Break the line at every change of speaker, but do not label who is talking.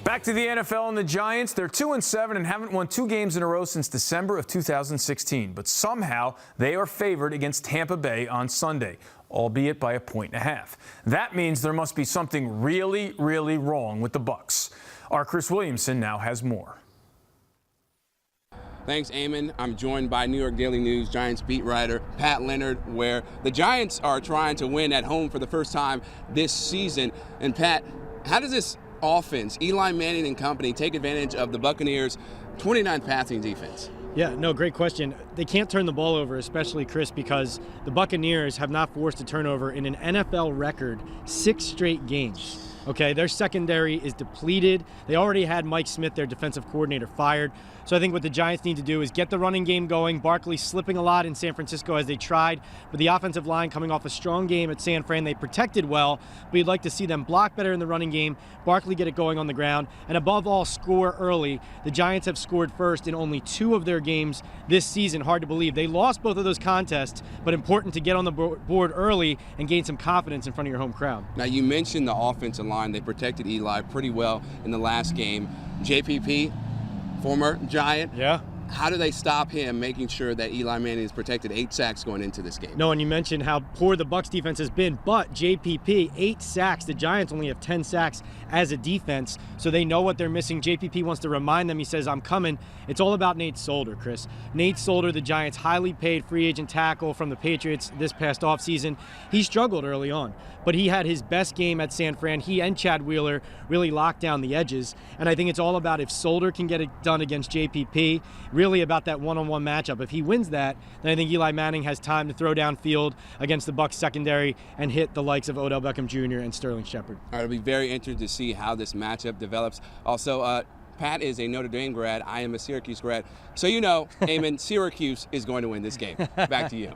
Back to the NFL and the Giants. They're 2-7 and haven't won 2 games in a row since December of 2016. But somehow they are favored against Tampa Bay on Sunday, albeit by 1.5 points. That means there must be something really, really wrong with the Bucs. Our Chris Williamson now has more.
Thanks, Eamon. I'm joined by New York Daily News Giants beat writer Pat Leonard, where the Giants are trying to win at home for the first time this season. And Pat, how does this offense, Eli Manning and company, take advantage of the Buccaneers' 29th passing defense?
Yeah, no, great question. They can't turn the ball over, especially, Chris, because the Buccaneers have not forced a turnover in an NFL record 6 straight games. Okay, their secondary is depleted. They already had Mike Smith, their defensive coordinator, fired. So I think what the Giants need to do is get the running game going. Barkley slipping a lot in San Francisco as they tried, but the offensive line coming off a strong game at San Fran, they protected well, but you'd like to see them block better in the running game, Barkley get it going on the ground, and above all, score early. The Giants have scored first in only 2 of their games this season. Hard to believe. They lost both of those contests, but important to get on the board early and gain some confidence in front of your home crowd.
Now, you mentioned the offensive line. They protected Eli pretty well in the last game. JPP, former Giant.
Yeah.
How do they stop him, making sure that Eli Manning is protected? 8 sacks going into this game.
No, and you mentioned how poor the Bucs defense has been, but JPP, 8 sacks. The Giants only have 10 sacks as a defense, so they know what they're missing. JPP wants to remind them. He says, I'm coming. It's all about Nate Solder, Chris. Nate Solder, the Giants' highly paid free agent tackle from the Patriots this past offseason. He struggled early on, but he had his best game at San Fran. He and Chad Wheeler really locked down the edges, and I think it's all about if Solder can get it done against JPP, really about that one-on-one matchup. If he wins that, then I think Eli Manning has time to throw downfield against the Bucs secondary and hit the likes of Odell Beckham Jr. and Sterling Shepard.
All right, it'll be very interesting to see how this matchup develops. Also, Pat is a Notre Dame grad. I am a Syracuse grad. So you know, Eamon, Syracuse is going to win this game. Back to you.